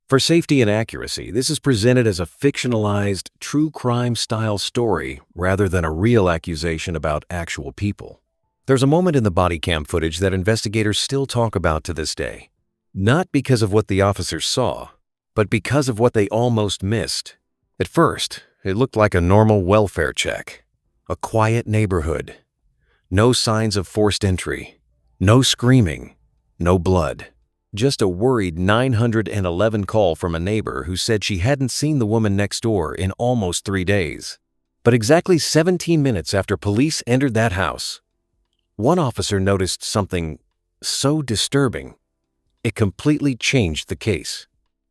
For safety and accuracy, this is presented as a fictionalized, true crime-style story rather than a real accusation about actual people. There's a moment in the body cam footage that investigators still talk about to this day. Not because of what the officers saw, but because of what they almost missed. At first, it looked like a normal welfare check. A quiet neighborhood. No signs of forced entry. No screaming. No blood. Just a worried 911 call from a neighbor who said she hadn't seen the woman next door in almost 3 days. But exactly 17 minutes after police entered that house, one officer noticed something so disturbing, it completely changed the case.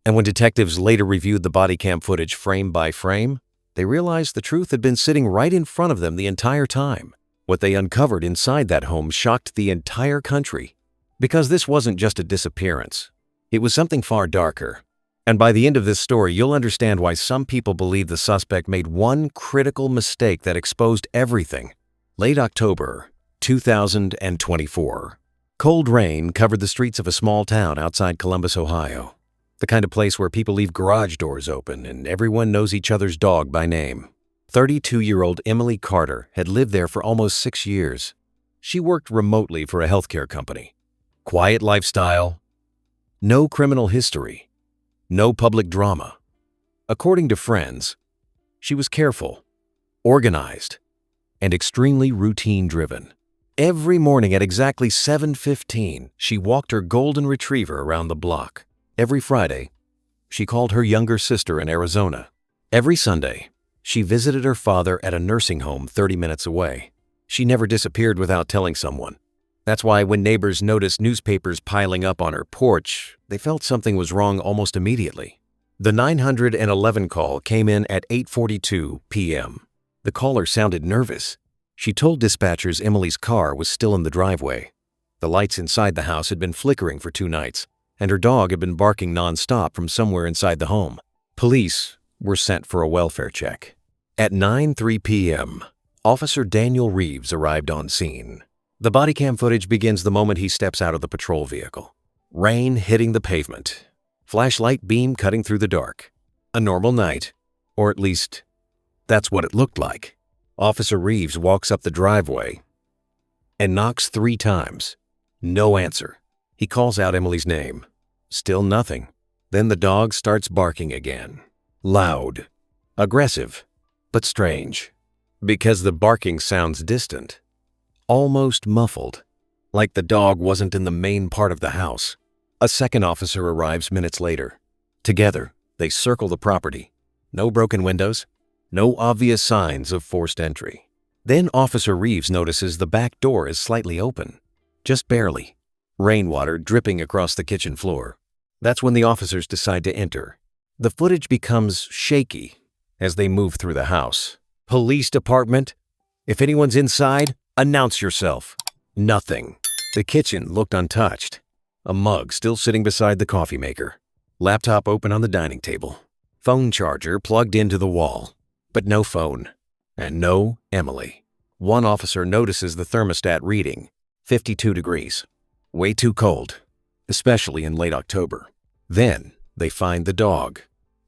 And when detectives later reviewed the body cam footage frame by frame, they realized the truth had been sitting right in front of them the entire time. What they uncovered inside that home shocked the entire country. Because this wasn't just a disappearance. It was something far darker. And by the end of this story, you'll understand why some people believe the suspect made one critical mistake that exposed everything. Late October 2024. Cold rain covered the streets of a small town outside Columbus, Ohio. The kind of place where people leave garage doors open and everyone knows each other's dog by name. 32-year-old Emily Carter had lived there for almost 6 years. She worked remotely for a healthcare company. Quiet lifestyle, no criminal history, no public drama. According to friends, she was careful, organized, and extremely routine-driven. Every morning at exactly 7:15, she walked her golden retriever around the block. Every Friday, she called her younger sister in Arizona. Every Sunday, she visited her father at a nursing home 30 minutes away. She never disappeared without telling someone. That's why when neighbors noticed newspapers piling up on her porch, they felt something was wrong almost immediately. The 911 call came in at 8:42 p.m. The caller sounded nervous. She told dispatchers Emily's car was still in the driveway. The lights inside the house had been flickering for 2 nights, and her dog had been barking nonstop from somewhere inside the home. Police were sent for a welfare check. At 9:03 p.m., Officer Daniel Reeves arrived on scene. The body cam footage begins the moment he steps out of the patrol vehicle. Rain hitting the pavement. Flashlight beam cutting through the dark. A normal night, or at least, that's what it looked like. Officer Reeves walks up the driveway and knocks 3 times. No answer. He calls out Emily's name. Still nothing. Then the dog starts barking again. Loud. Aggressive. But strange. Because the barking sounds distant. Almost muffled, like the dog wasn't in the main part of the house. A second officer arrives minutes later. Together, they circle the property. No broken windows, no obvious signs of forced entry. Then Officer Reeves notices the back door is slightly open, just barely. Rainwater dripping across the kitchen floor. That's when the officers decide to enter. The footage becomes shaky as they move through the house. Police department, if anyone's inside, announce yourself. Nothing. The kitchen looked untouched. A mug still sitting beside the coffee maker. Laptop open on the dining table. Phone charger plugged into the wall. But no phone. And no Emily. One officer notices the thermostat reading, 52 degrees. Way too cold, especially in late October. Then they find the dog,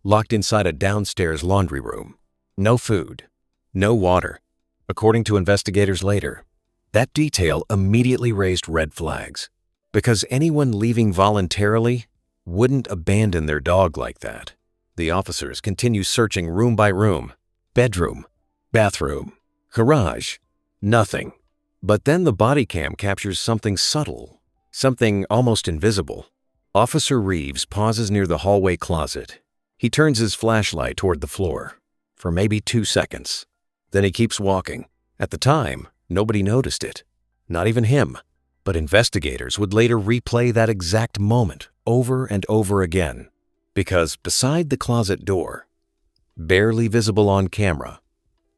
locked inside a downstairs laundry room. No food. No water. According to investigators later, that detail immediately raised red flags, because anyone leaving voluntarily wouldn't abandon their dog like that. The officers continue searching room by room, bedroom, bathroom, garage, nothing. But then the body cam captures something subtle, something almost invisible. Officer Reeves pauses near the hallway closet. He turns his flashlight toward the floor for maybe 2 seconds. Then he keeps walking. At the time, nobody noticed it, not even him. But investigators would later replay that exact moment over and over again, because beside the closet door, barely visible on camera,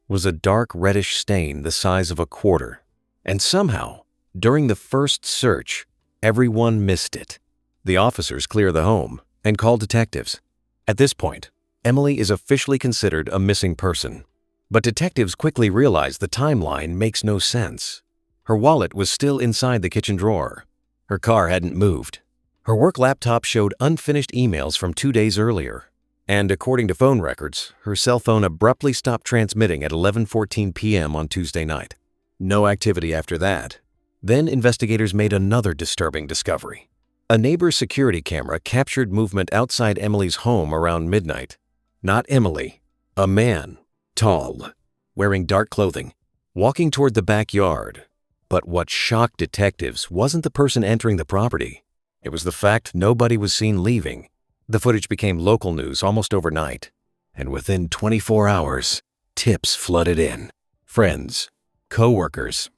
was a dark reddish stain the size of a quarter. And somehow, during the first search, everyone missed it. The officers clear the home and call detectives. At this point, Emily is officially considered a missing person. But detectives quickly realize the timeline makes no sense. Her wallet was still inside the kitchen drawer. Her car hadn't moved. Her work laptop showed unfinished emails from 2 days earlier, and according to phone records, her cell phone abruptly stopped transmitting at 11:14 p.m. on Tuesday night. No activity after that. Then investigators made another disturbing discovery. A neighbor's security camera captured movement outside Emily's home around midnight. Not Emily, a man, tall, wearing dark clothing, walking toward the backyard. But what shocked detectives wasn't the person entering the property. It was the fact nobody was seen leaving. The footage became local news almost overnight, and within 24 hours, tips flooded in. Friends, co-workers,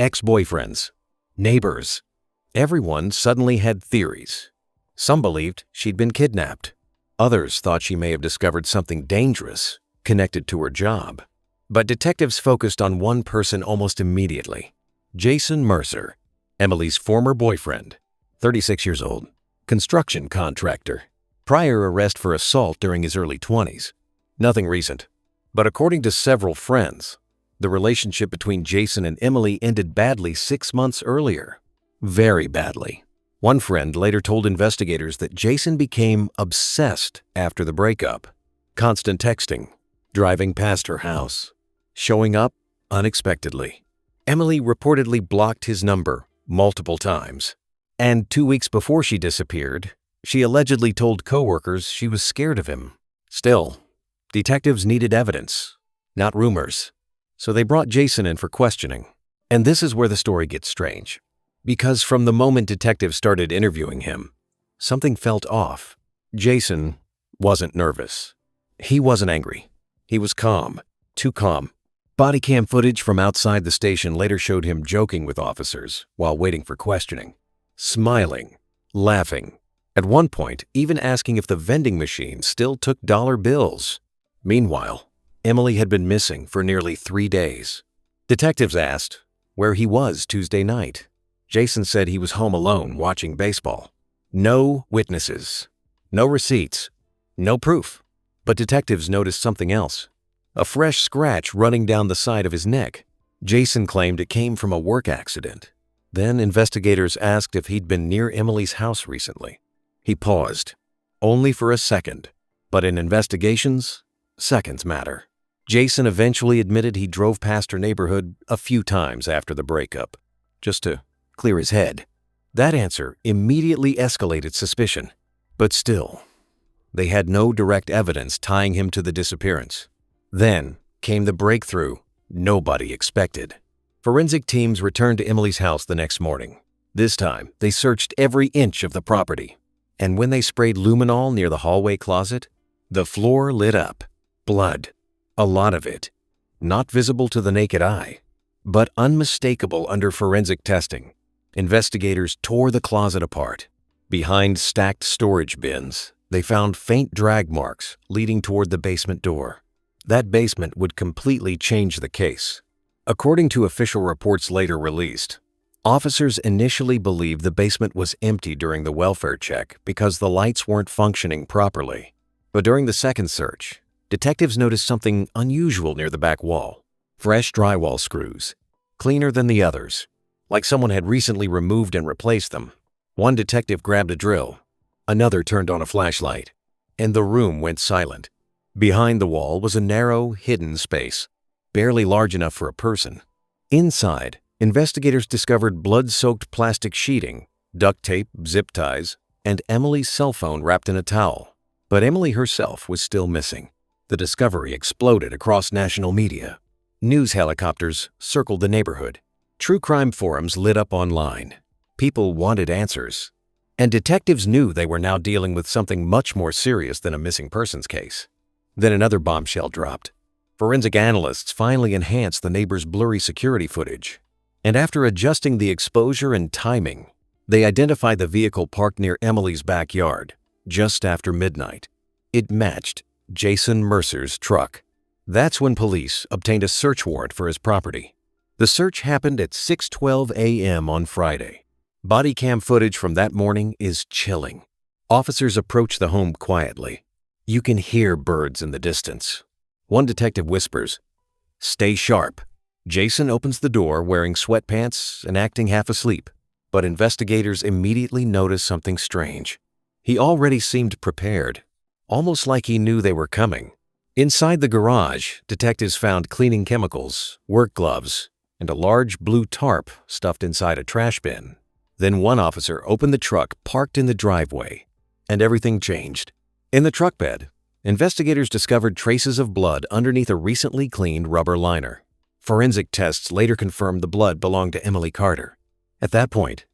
ex-boyfriends, neighbors. Everyone suddenly had theories. Some believed she'd been kidnapped. Others thought she may have discovered something dangerous connected to her job. But detectives focused on one person almost immediately. Jason Mercer, Emily's former boyfriend, 36 years old, construction contractor. Prior arrest for assault during his early 20s. Nothing recent. But according to several friends, the relationship between Jason and Emily ended badly 6 months earlier. Very badly. One friend later told investigators that Jason became obsessed after the breakup. Constant texting, driving past her house, showing up unexpectedly. Emily reportedly blocked his number multiple times. And 2 weeks before she disappeared, she allegedly told coworkers she was scared of him. Still, detectives needed evidence, not rumors. So they brought Jason in for questioning. And this is where the story gets strange. Because from the moment detectives started interviewing him, something felt off. Jason wasn't nervous. He wasn't angry. He was calm, too calm. Bodycam footage from outside the station later showed him joking with officers while waiting for questioning, smiling, laughing. At one point, even asking if the vending machine still took dollar bills. Meanwhile, Emily had been missing for nearly 3 days. Detectives asked where he was Tuesday night. Jason said he was home alone watching baseball. No witnesses, no receipts, no proof. But detectives noticed something else. A fresh scratch running down the side of his neck. Jason claimed it came from a work accident. Then investigators asked if he'd been near Emily's house recently. He paused, only for a second. But in investigations, seconds matter. Jason eventually admitted he drove past her neighborhood a few times after the breakup, just to clear his head. That answer immediately escalated suspicion. But still, they had no direct evidence tying him to the disappearance. Then came the breakthrough nobody expected. Forensic teams returned to Emily's house the next morning. This time, they searched every inch of the property. And when they sprayed luminol near the hallway closet, the floor lit up. Blood. A lot of it. Not visible to the naked eye, but unmistakable under forensic testing. Investigators tore the closet apart. Behind stacked storage bins, they found faint drag marks leading toward the basement door. That basement would completely change the case. According to official reports later released, officers initially believed the basement was empty during the welfare check because the lights weren't functioning properly. But during the second search, detectives noticed something unusual near the back wall. Fresh drywall screws, cleaner than the others, like someone had recently removed and replaced them. One detective grabbed a drill. Another turned on a flashlight, and the room went silent. Behind the wall was a narrow, hidden space, barely large enough for a person. Inside, investigators discovered blood-soaked plastic sheeting, duct tape, zip ties, and Emily's cell phone wrapped in a towel. But Emily herself was still missing. The discovery exploded across national media. News helicopters circled the neighborhood. True crime forums lit up online. People wanted answers. And detectives knew they were now dealing with something much more serious than a missing persons case. Then another bombshell dropped. Forensic analysts finally enhanced the neighbor's blurry security footage. And after adjusting the exposure and timing, they identified the vehicle parked near Emily's backyard, just after midnight. It matched Jason Mercer's truck. That's when police obtained a search warrant for his property. The search happened at 6:12 a.m. on Friday. Bodycam footage from that morning is chilling. Officers approach the home quietly. You can hear birds in the distance. One detective whispers, "Stay sharp." Jason opens the door wearing sweatpants and acting half asleep. But investigators immediately noticed something strange. He already seemed prepared, almost like he knew they were coming. Inside the garage, detectives found cleaning chemicals, work gloves, and a large blue tarp stuffed inside a trash bin. Then one officer opened the truck parked in the driveway, and everything changed. In the truck bed, investigators discovered traces of blood underneath a recently cleaned rubber liner. Forensic tests later confirmed the blood belonged to Emily Carter. At that point,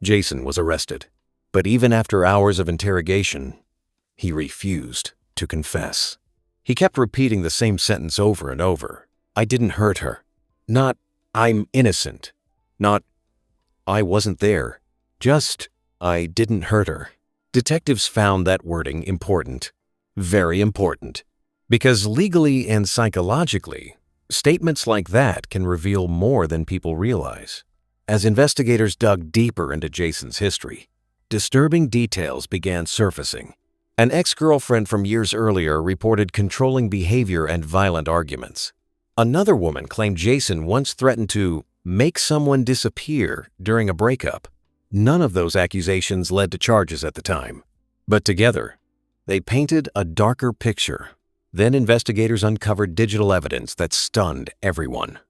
Jason was arrested. But even after hours of interrogation, he refused to confess. He kept repeating the same sentence over and over. I didn't hurt her. Not, I'm innocent. Not, I wasn't there. Just, I didn't hurt her. Detectives found that wording important. Very important. Because legally and psychologically, statements like that can reveal more than people realize. As investigators dug deeper into Jason's history, disturbing details began surfacing. An ex-girlfriend from years earlier reported controlling behavior and violent arguments. Another woman claimed Jason once threatened to make someone disappear during a breakup. None of those accusations led to charges at the time. But together, they painted a darker picture. Then investigators uncovered digital evidence that stunned everyone.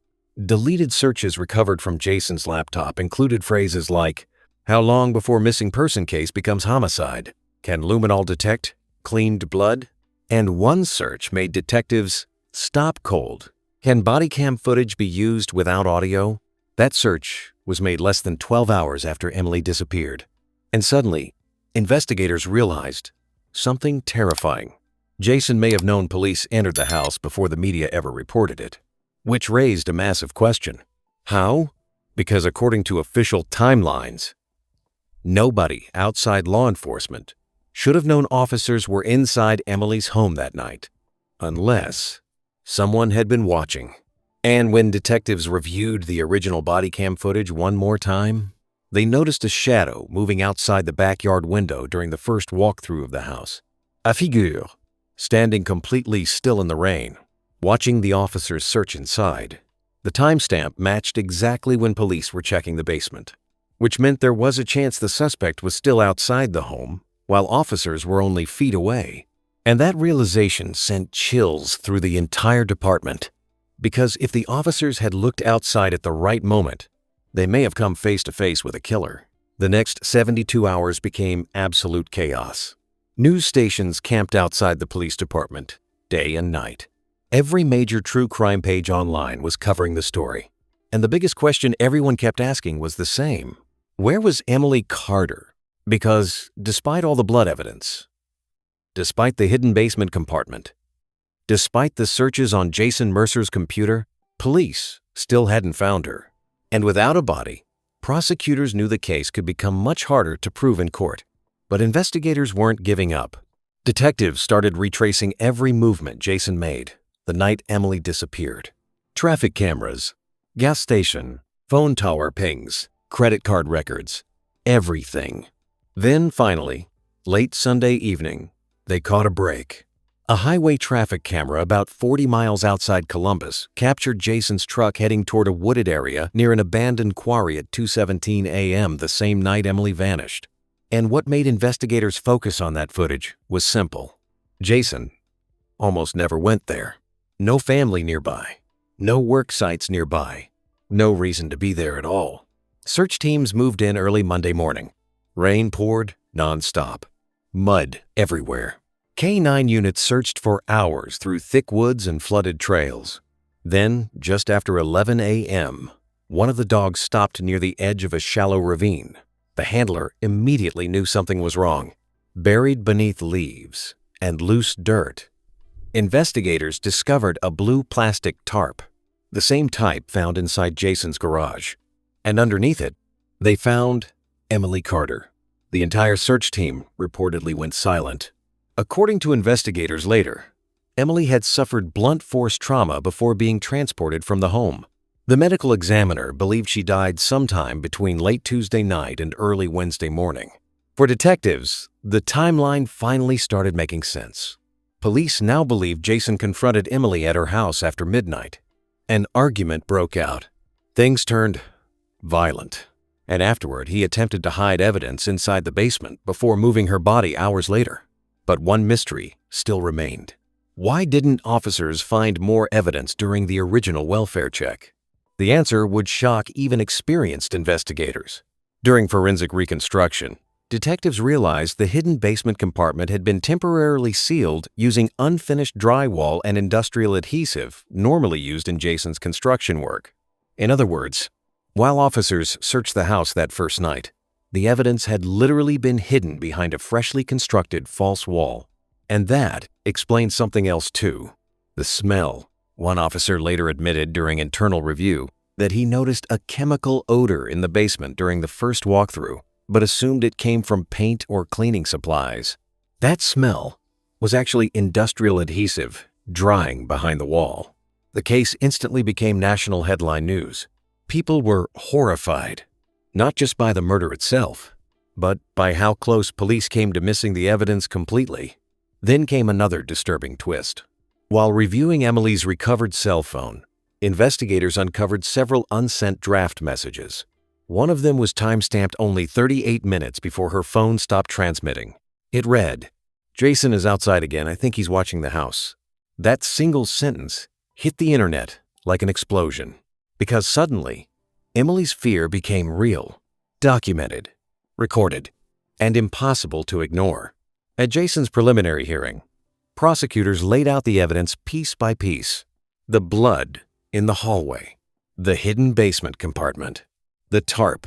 Deleted searches recovered from Jason's laptop included phrases like, how long before missing person case becomes homicide? Can luminol detect cleaned blood? And one search made detectives stop cold. Can bodycam footage be used without audio? That search was made less than 12 hours after Emily disappeared. And suddenly, investigators realized something terrifying. Jason may have known police entered the house before the media ever reported it, which raised a massive question. How? Because according to official timelines, nobody outside law enforcement should have known officers were inside Emily's home that night, unless someone had been watching. And when detectives reviewed the original bodycam footage one more time, they noticed a shadow moving outside the backyard window during the first walkthrough of the house. A figure, standing completely still in the rain, watching the officers search inside. The timestamp matched exactly when police were checking the basement, which meant there was a chance the suspect was still outside the home while officers were only feet away. And that realization sent chills through the entire department. Because if the officers had looked outside at the right moment, they may have come face to face with a killer. The next 72 hours became absolute chaos. News stations camped outside the police department, day and night. Every major true crime page online was covering the story. And the biggest question everyone kept asking was the same. Where was Emily Carter? Because despite all the blood evidence, despite the hidden basement compartment, despite the searches on Jason Mercer's computer, police still hadn't found her. And without a body, prosecutors knew the case could become much harder to prove in court. But investigators weren't giving up. Detectives started retracing every movement Jason made the night Emily disappeared. Traffic cameras, gas station, phone tower pings, credit card records, everything. Then finally, late Sunday evening, they caught a break. A highway traffic camera about 40 miles outside Columbus captured Jason's truck heading toward a wooded area near an abandoned quarry at 2:17 a.m. the same night Emily vanished. And what made investigators focus on that footage was simple. Jason almost never went there. No family nearby. No work sites nearby. No reason to be there at all. Search teams moved in early Monday morning. Rain poured nonstop. Mud everywhere. K-9 units searched for hours through thick woods and flooded trails. Then, just after 11 a.m., one of the dogs stopped near the edge of a shallow ravine. The handler immediately knew something was wrong. Buried beneath leaves and loose dirt, investigators discovered a blue plastic tarp, the same type found inside Jason's garage. And underneath it, they found Emily Carter. The entire search team reportedly went silent. According to investigators later, Emily had suffered blunt force trauma before being transported from the home. The medical examiner believed she died sometime between late Tuesday night and early Wednesday morning. For detectives, the timeline finally started making sense. Police now believe Jason confronted Emily at her house after midnight. An argument broke out. Things turned violent, and afterward he attempted to hide evidence inside the basement before moving her body hours later. But one mystery still remained. Why didn't officers find more evidence during the original welfare check? The answer would shock even experienced investigators. During forensic reconstruction, detectives realized the hidden basement compartment had been temporarily sealed using unfinished drywall and industrial adhesive normally used in Jason's construction work. In other words, while officers searched the house that first night, the evidence had literally been hidden behind a freshly constructed false wall. And that explains something else too: the smell. One officer later admitted during internal review that he noticed a chemical odor in the basement during the first walkthrough, but assumed it came from paint or cleaning supplies. That smell was actually industrial adhesive drying behind the wall. The case instantly became national headline news. People were horrified, not just by the murder itself, but by how close police came to missing the evidence completely. Then came another disturbing twist. While reviewing Emily's recovered cell phone, investigators uncovered several unsent draft messages. One of them was timestamped only 38 minutes before her phone stopped transmitting. It read, "Jason is outside again. I think he's watching the house." That single sentence hit the internet like an explosion, because suddenly, Emily's fear became real, documented, recorded, and impossible to ignore. At Jason's preliminary hearing, prosecutors laid out the evidence piece by piece: the blood in the hallway, the hidden basement compartment, the tarp,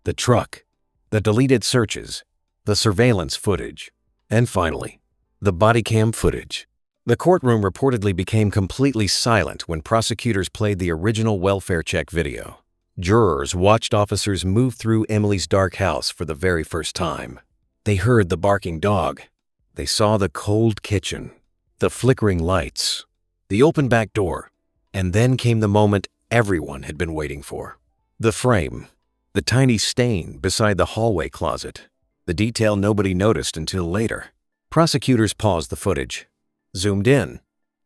the truck, the deleted searches, the surveillance footage, and finally, the body cam footage. The courtroom reportedly became completely silent when prosecutors played the original welfare check video. Jurors watched officers move through Emily's dark house for the very first time. They heard the barking dog. They saw the cold kitchen, the flickering lights, the open back door, and then came the moment everyone had been waiting for. The frame, the tiny stain beside the hallway closet, the detail nobody noticed until later. Prosecutors paused the footage, zoomed in,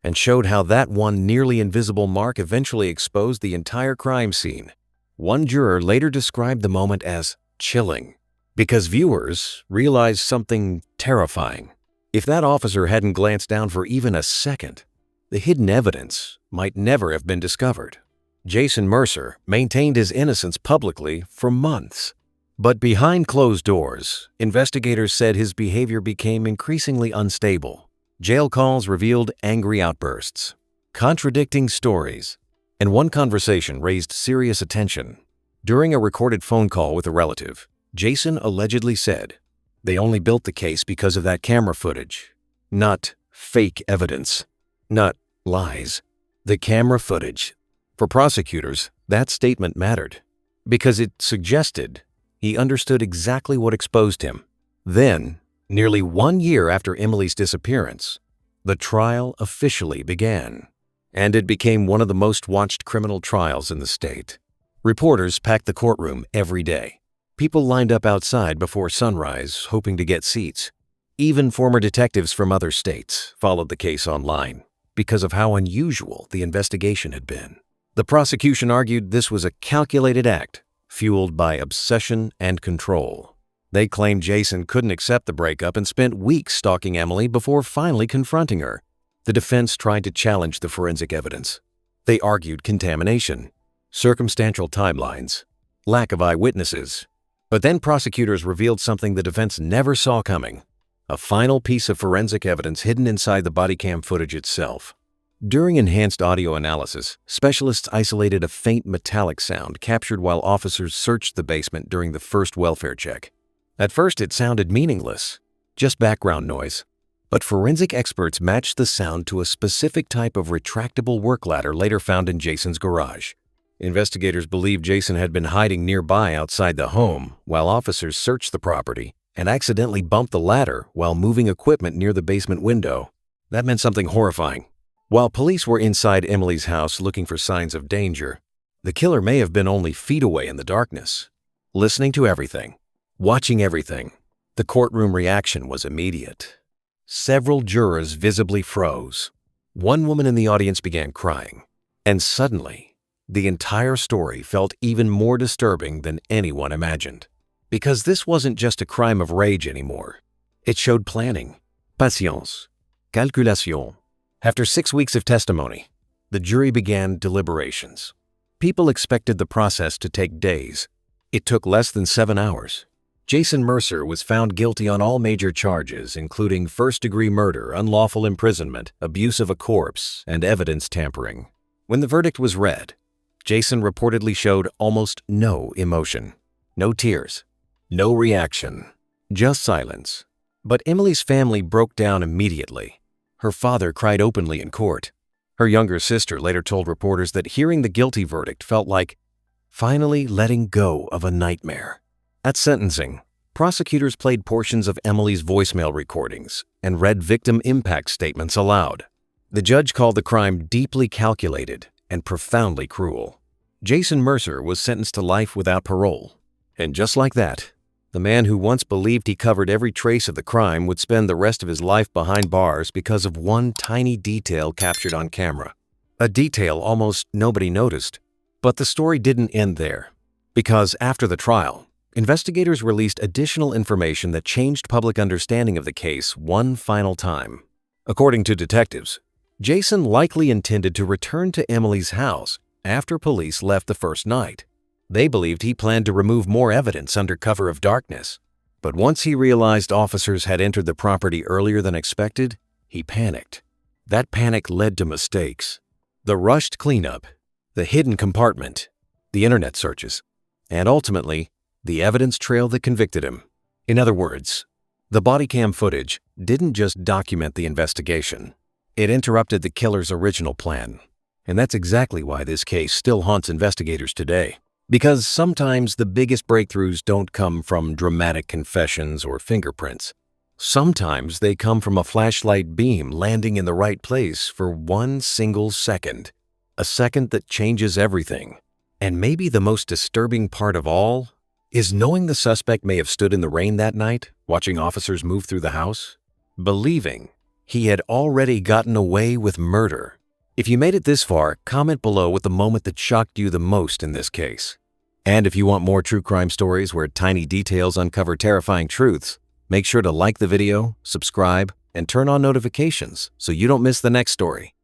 and showed how that one nearly invisible mark eventually exposed the entire crime scene. One juror later described the moment as chilling, because viewers realized something terrifying. If that officer hadn't glanced down for even a second, the hidden evidence might never have been discovered. Jason Mercer maintained his innocence publicly for months. But behind closed doors, investigators said his behavior became increasingly unstable. Jail calls revealed angry outbursts, contradicting stories, and one conversation raised serious attention. During a recorded phone call with a relative, Jason allegedly said, "They only built the case because of that camera footage. Not fake evidence. Not lies. The camera footage." For prosecutors, that statement mattered, because it suggested he understood exactly what exposed him. Then, nearly 1 year after Emily's disappearance, the trial officially began, and it became one of the most watched criminal trials in the state. Reporters packed the courtroom every day. People lined up outside before sunrise, hoping to get seats. Even former detectives from other states followed the case online because of how unusual the investigation had been. The prosecution argued this was a calculated act, fueled by obsession and control. They claimed Jason couldn't accept the breakup and spent weeks stalking Emily before finally confronting her. The defense tried to challenge the forensic evidence. They argued contamination, circumstantial timelines, lack of eyewitnesses. But then prosecutors revealed something the defense never saw coming: a final piece of forensic evidence hidden inside the body cam footage itself. During enhanced audio analysis, specialists isolated a faint metallic sound captured while officers searched the basement during the first welfare check. At first, it sounded meaningless, just background noise. But forensic experts matched the sound to a specific type of retractable work ladder later found in Jason's garage. Investigators believe Jason had been hiding nearby outside the home while officers searched the property and accidentally bumped the ladder while moving equipment near the basement window. That meant something horrifying. While police were inside Emily's house looking for signs of danger, the killer may have been only feet away in the darkness, listening to everything, watching everything. The courtroom reaction was immediate. Several jurors visibly froze. One woman in the audience began crying, and suddenly, the entire story felt even more disturbing than anyone imagined. Because this wasn't just a crime of rage anymore. It showed planning, patience, calculation. After 6 weeks of testimony, the jury began deliberations. People expected the process to take days. It took less than 7 hours. Jason Mercer was found guilty on all major charges, including first-degree murder, unlawful imprisonment, abuse of a corpse, and evidence tampering. When the verdict was read, Jason reportedly showed almost no emotion, no tears, no reaction, just silence. But Emily's family broke down immediately. Her father cried openly in court. Her younger sister later told reporters that hearing the guilty verdict felt like finally letting go of a nightmare. At sentencing, prosecutors played portions of Emily's voicemail recordings and read victim impact statements aloud. The judge called the crime deeply calculated and profoundly cruel. Jason Mercer was sentenced to life without parole. And just like that, the man who once believed he covered every trace of the crime would spend the rest of his life behind bars because of one tiny detail captured on camera. A detail almost nobody noticed. But the story didn't end there. Because after the trial, investigators released additional information that changed public understanding of the case one final time. According to detectives, Jason likely intended to return to Emily's house after police left the first night. They believed he planned to remove more evidence under cover of darkness. But once he realized officers had entered the property earlier than expected, he panicked. That panic led to mistakes. The rushed cleanup, the hidden compartment, the internet searches, and ultimately, the evidence trail that convicted him. In other words, the Bodycam footage didn't just document the investigation. It interrupted the killer's original plan. And that's exactly why this case still haunts investigators today. Because sometimes the biggest breakthroughs don't come from dramatic confessions or fingerprints. Sometimes they come from a flashlight beam landing in the right place for one single second. A second that changes everything. And maybe the most disturbing part of all is knowing the suspect may have stood in the rain that night, watching officers move through the house, believing he had already gotten away with murder. If you made it this far, comment below with the moment that shocked you the most in this case. And if you want more true crime stories where tiny details uncover terrifying truths, make sure to like the video, subscribe, and turn on notifications so you don't miss the next story.